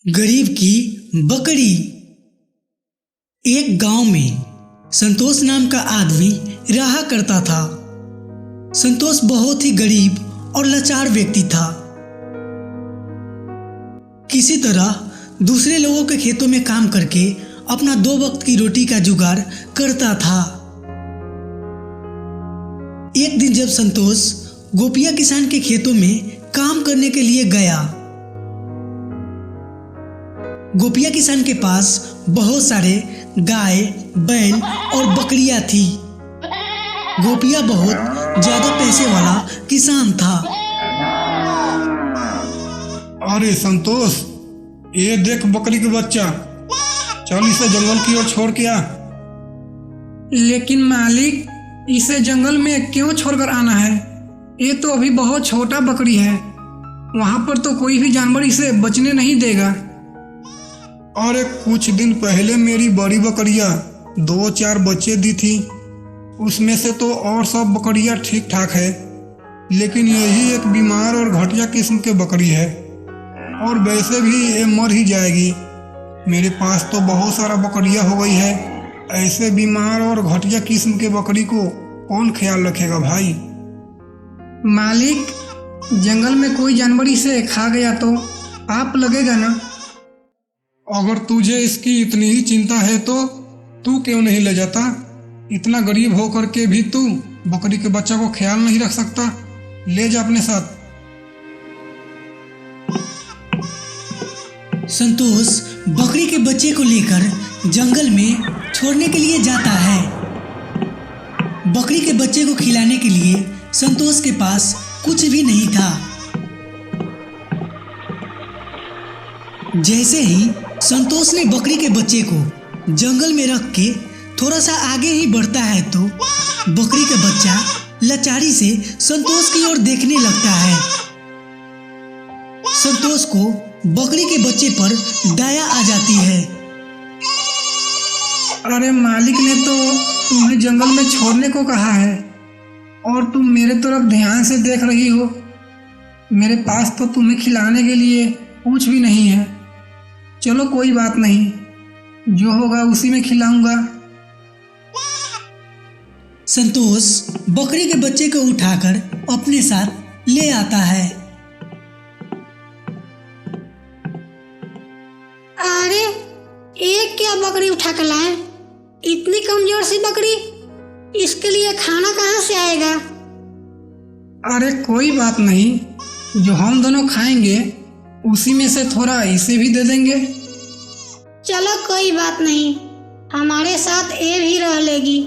गरीब की बकरी। एक गांव में संतोष नाम का आदमी रहा करता था। संतोष बहुत ही गरीब और लाचार व्यक्ति था। किसी तरह दूसरे लोगों के खेतों में काम करके अपना 2 वक्त की रोटी का जुगाड़ करता था। एक दिन जब संतोष गोपिया किसान के खेतों में काम करने के लिए गया, गोपिया किसान के पास बहुत सारे गाय, बैल और बकरियां थी। गोपिया बहुत ज्यादा पैसे वाला किसान था। अरे संतोष, ये देख बकरी के बच्चा, चल इसे जंगल की ओर छोड़ के आ। लेकिन मालिक, इसे जंगल में क्यों छोड़कर आना है? ये तो अभी बहुत छोटा बकरी है। वहां पर तो कोई भी जानवर इसे बचने नहीं देगा। अरे कुछ दिन पहले मेरी बड़ी बकरियां 2-4 बच्चे दी थी। उसमें से तो और सब बकरियां ठीक ठाक है, लेकिन यही एक बीमार और घटिया किस्म के बकरी है, और वैसे भी ये मर ही जाएगी। मेरे पास तो बहुत सारा बकरियां हो गई है। ऐसे बीमार और घटिया किस्म के बकरी को कौन ख्याल रखेगा भाई? मालिक, जंगल में कोई जानवर इसे खा गया तो पाप लगेगा ना? अगर तुझे इसकी इतनी ही चिंता है तो तू क्यों नहीं ले जाता? इतना गरीब होकर के भी तू बकरी के बच्चा को ख्याल नहीं रख सकता। ले जा अपने साथ। संतोष बकरी के बच्चे को लेकर जंगल में छोड़ने के लिए जाता है। बकरी के बच्चे को खिलाने के लिए संतोष के पास कुछ भी नहीं था। जैसे ही संतोष ने बकरी के बच्चे को जंगल में रख के थोड़ा सा आगे ही बढ़ता है तो बकरी का बच्चा लाचारी से संतोष की ओर देखने लगता है। संतोष को बकरी के बच्चे पर दया आ जाती है। अरे मालिक ने तो तुम्हें जंगल में छोड़ने को कहा है, और तुम मेरे तरफ ध्यान से देख रही हो। मेरे पास तो तुम्हें खिलाने के लिए कुछ भी नहीं है। चलो कोई बात नहीं, जो होगा उसी में खिलाऊंगा। संतोष बकरी के बच्चे को उठाकर अपने साथ ले आता है। अरे, एक क्या बकरी उठा कर लाए? इतनी कमजोर सी बकरी, इसके लिए खाना कहाँ से आएगा? अरे कोई बात नहीं, जो हम दोनों खाएंगे उसी में से थोड़ा इसे भी दे देंगे। चलो कोई बात नहीं, हमारे साथ ये भी रह लेगी।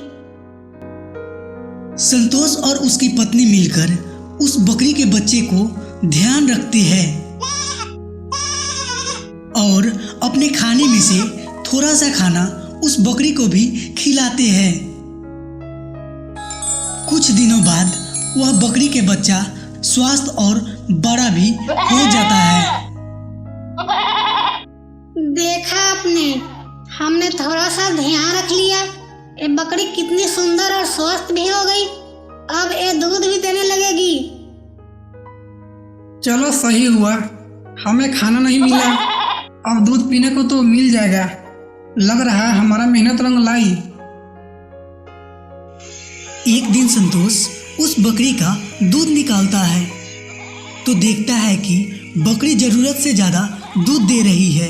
संतोष और उसकी पत्नी मिलकर उस बकरी के बच्चे को ध्यान रखते हैं और अपने खाने में से थोड़ा सा खाना उस बकरी को भी खिलाते हैं। कुछ दिनों बाद वह बकरी के बच्चा स्वस्थ और बड़ा भी हो जाता है। देखा आपने, हमने थोड़ा सा ध्यान रख लिया। ये बकरी कितनी सुंदर और स्वस्थ भी हो गई। अब ये दूध भी देने लगेगी। चलो सही हुआ, हमें खाना नहीं मिला, अब दूध पीने को तो मिल जाएगा। लग रहा है हमारा मेहनत रंग लाई। एक दिन संतोष उस बकरी का दूध निकालता है तो देखता है कि बकरी जरूरत से ज्यादा दूध दे रही है।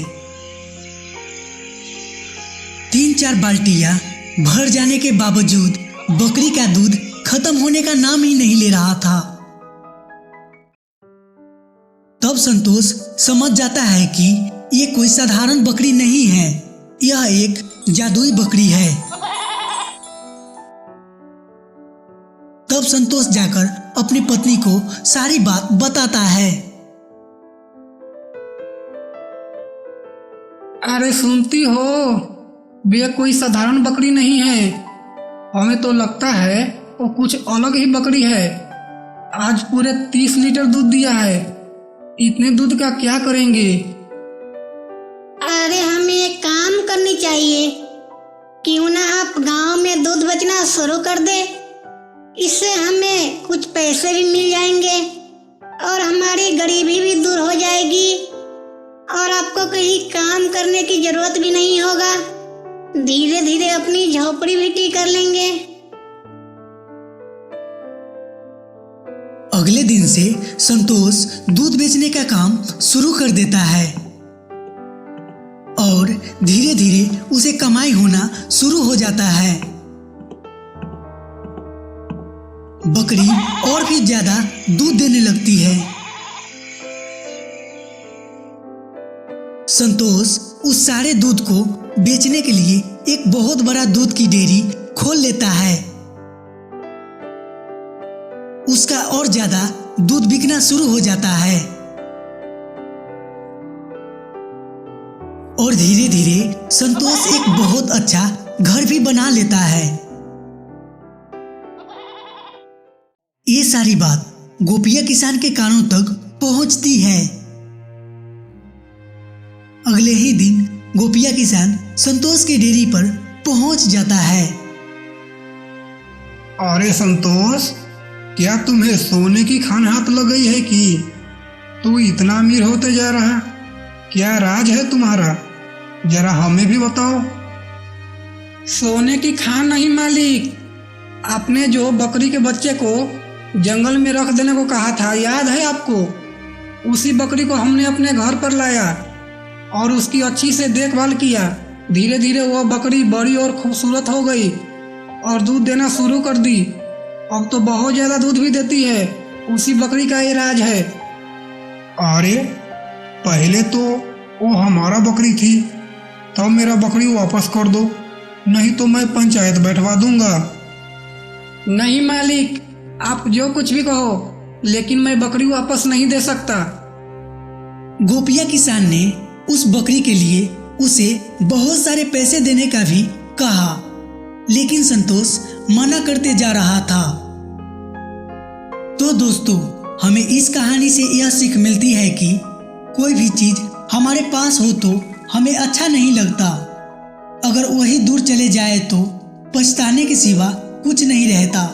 3-4 बाल्टियां भर जाने के बावजूद बकरी का दूध खत्म होने का नाम ही नहीं ले रहा था। तब संतोष समझ जाता है कि ये कोई साधारण बकरी नहीं है, यह एक जादुई बकरी है। तब संतोष जाकर अपनी पत्नी को सारी बात बताता है। अरे सुनती हो, वे कोई साधारण बकरी नहीं है। हमें तो लगता है वो कुछ अलग ही बकरी है। आज पूरे 30 लीटर दूध दिया है। इतने दूध का क्या करेंगे? अरे, हमें एक काम करनी चाहिए। क्यों ना आप गांव में दूध बेचना शुरू कर दे। इससे हमें कुछ पैसे भी मिल जाएंगे और हमारी गरीबी भी दूर हो जाएगी, और आपको कहीं करने की जरूरत भी नहीं होगा। धीरे धीरे अपनी झोपड़ी भी ठीक कर लेंगे। अगले दिन से संतोष दूध बेचने का काम शुरू कर देता है और धीरे धीरे उसे कमाई होना शुरू हो जाता है। बकरी और भी ज्यादा दूध देने लगती है। संतोष उस सारे दूध को बेचने के लिए एक बहुत बड़ा दूध की डेयरी खोल लेता है। उसका और ज्यादा दूध बिकना शुरू हो जाता है और धीरे धीरे संतोष एक बहुत अच्छा घर भी बना लेता है। ये सारी बात गोपिया किसान के कानों तक पहुंचती है। अगले ही दिन गोपिया किसान संतोष की डेयरी पर पहुंच जाता है। अरे संतोष, क्या तुम्हें सोने की खान हाथ लग गई है कि तू इतना अमीर होते जा रहा? क्या राज है तुम्हारा, जरा हमें भी बताओ। सोने की खान नहीं मालिक, आपने जो बकरी के बच्चे को जंगल में रख देने को कहा था, याद है आपको? उसी बकरी को हमने अपने घर पर लाया और उसकी अच्छी से देखभाल किया। धीरे धीरे वह बकरी बड़ी और खूबसूरत हो गई और दूध देना शुरू कर दी। अब तो बहुत ज़्यादा दूध भी देती है। उसी बकरी का ये राज है। अरे पहले तो वो हमारा बकरी थी, तब मेरा बकरी वापस कर दो, नहीं तो मैं पंचायत बैठवा दूंगा। नहीं मालिक, आप जो कुछ भी कहो, लेकिन मैं बकरी वापस नहीं दे सकता। गोपिया किसान ने उस बकरी के लिए उसे बहुत सारे पैसे देने का भी कहा, लेकिन संतोष मना करते जा रहा था। तो दोस्तों, हमें इस कहानी से यह सीख मिलती है कि कोई भी चीज हमारे पास हो तो हमें अच्छा नहीं लगता। अगर वही दूर चले जाए तो पछताने के सिवा कुछ नहीं रहता।